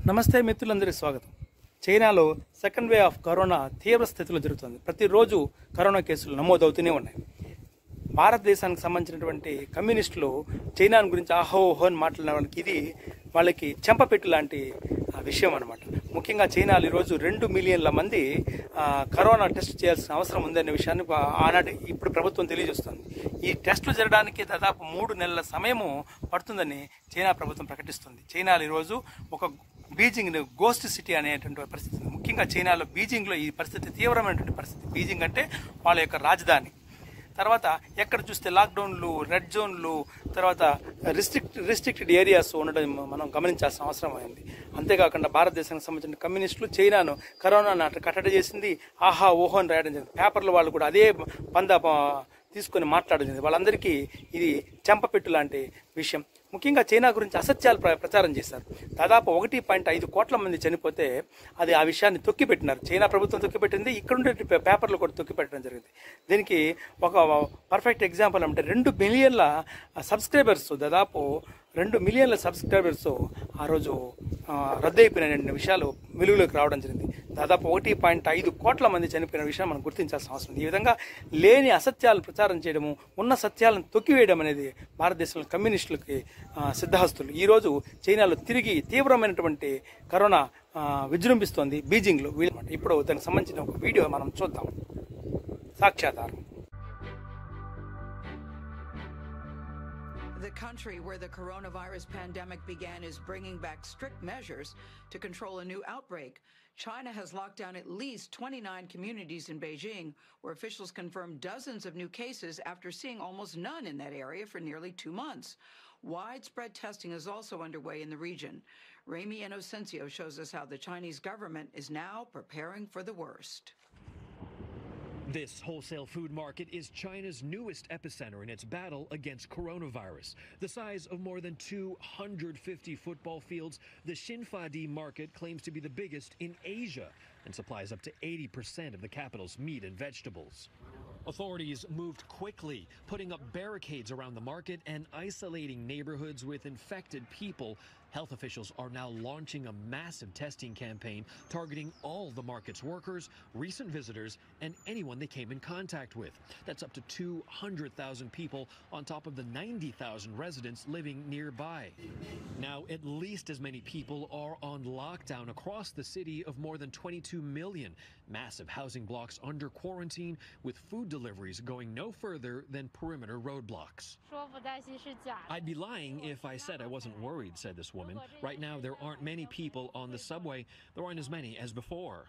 నమస్తే మిత్రులందరికీ స్వాగతం. చైనాలో సెకండ్ వే ఆఫ్ కరోనా తీవ్ర స్థితిలో జరుగుతుంది. ప్రతిరోజు కరోనా కేసులు నమోదవుతూనే ఉన్నాయి. భారతదేశానికి సంబంధించినటువంటి కమ్యూనిస్టులు చైనా గురించి ఆహోహో అని మాట్లాడడానికి ఇది వాళ్ళకి చెంపపెట్టు లాంటి విషయం అనమాట. ముఖ్యంగా చైనాలో ఈరోజు 2 మిలియన్ల మంది కరోనా టెస్ట్ చేయాల్సిన అవసరం ఉందనే విషయాన్ని ఆనాటి ఇప్పుడు ప్రభుత్వం తెలియజేస్తుంది. ఈ టెస్టులు జరగడానికి దాదాపు 3 నెలల సమయము పడుతుందని చైనా ప్రభుత్వం ప్రకటిస్తుంది. చైనాలో ఈరోజు ఒక బీజింగ్ గోస్ట్ సిటీ అనేటువంటి పరిస్థితి. ముఖ్యంగా చైనాలో బీజింగ్లో ఈ పరిస్థితి తీవ్రమైనటువంటి పరిస్థితి. బీజింగ్ అంటే వాళ్ళ యొక్క రాజధాని. తర్వాత ఎక్కడ చూస్తే లాక్డౌన్లు, రెడ్ జోన్లు, తర్వాత రిస్ట్రిక్టెడ్ ఏరియాస్ ఉండడం మనం గమనించాల్సిన అవసరం అయింది. అంతేకాకుండా భారతదేశానికి సంబంధించిన కమ్యూనిస్టులు చైనాను కరోనా కట్టడి చేసింది ఆహా ఓహో అని రాయడం జరిగింది. పేపర్లు వాళ్ళు కూడా అదే పందా తీసుకొని మాట్లాడడం జరిగింది. వాళ్ళందరికీ ఇది చెంపపెట్టు లాంటి విషయం. ముఖ్యంగా చైనా గురించి అసత్యాలు ప్రచారం చేశారు. దాదాపు 1.5 కోట్ల మంది చనిపోతే అది ఆ విషయాన్ని తొక్కిపెట్టినారు. చైనా ప్రభుత్వం తొక్కిపెట్టింది, ఇక్కడుండే పేపర్లు కూడా తొక్కిపెట్టడం జరిగింది. దీనికి ఒక పర్ఫెక్ట్ ఎగ్జాంపుల్ అంటే 2 మిలియన్ల సబ్స్క్రైబర్స్, దాదాపు 2 మిలియన్ల సబ్స్క్రైబర్స్ ఆ రోజు రద్దయిపోయిన విషయాలు వెలుగులోకి రావడం జరిగింది. దాదాపు 1.5 కోట్ల మంది చనిపోయిన విషయం మనం గుర్తించాల్సిన అవసరం ఉంది. ఈ విధంగా లేని అసత్యాలను ప్రచారం చేయడము, ఉన్న సత్యాలను తొక్కివేయడం అనేది భారతదేశంలో కమ్యూనిస్టులకి సిద్ధహస్తులు. ఈరోజు చైనాలో తిరిగి తీవ్రమైనటువంటి కరోనా విజృంభిస్తోంది బీజింగ్లో. ఇప్పుడు దానికి సంబంధించిన ఒక వీడియో మనం చూద్దాం. సాక్ష్యాధారం. The country where the coronavirus pandemic began is bringing back strict measures to control a new outbreak. China has locked down at least 29 communities in Beijing, where officials confirmed dozens of new cases after seeing almost none in that area for nearly 2 months. Widespread testing is also underway in the region. Remy Inocencio shows us how the Chinese government is now preparing for the worst. This wholesale food market is China's newest epicenter in its battle against coronavirus. The size of more than 250 football fields, the Xinfadi market claims to be the biggest in Asia and supplies up to 80% of the capital's meat and vegetables. Authorities moved quickly, putting up barricades around the market and isolating neighborhoods with infected people. Health officials are now launching a massive testing campaign targeting all the market's workers, recent visitors, and anyone they came in contact with. That's up to 200,000 people on top of the 90,000 residents living nearby. Now, at least as many people are on lockdown across the city of more than 22 million. Massive housing blocks under quarantine, with food deliveries going no further than perimeter roadblocks. I'd be lying if I said I wasn't worried, said this woman. Right now, there aren't many people on the subway. There aren't as many as before.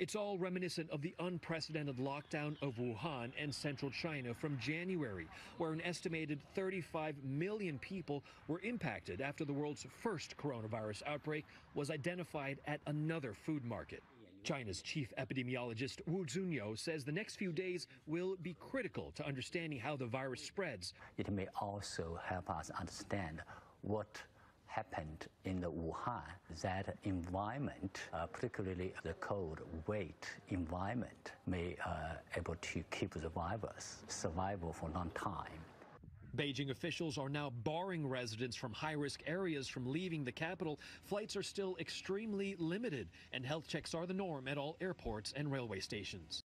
It's all reminiscent of the unprecedented lockdown of Wuhan and central China from January, where an estimated 35 million people were impacted after the world's first coronavirus outbreak was identified at another food market. China's chief epidemiologist Wu Zunyo says the next few days will be critical to understanding how the virus spreads. It may also help us understand what happened in the Wuhan. That environment, particularly the cold, wet environment, may able to keep the virus survival for a long time. Beijing officials are now barring residents from high-risk areas from leaving the capital. Flights are still extremely limited, and health checks are the norm at all airports and railway stations.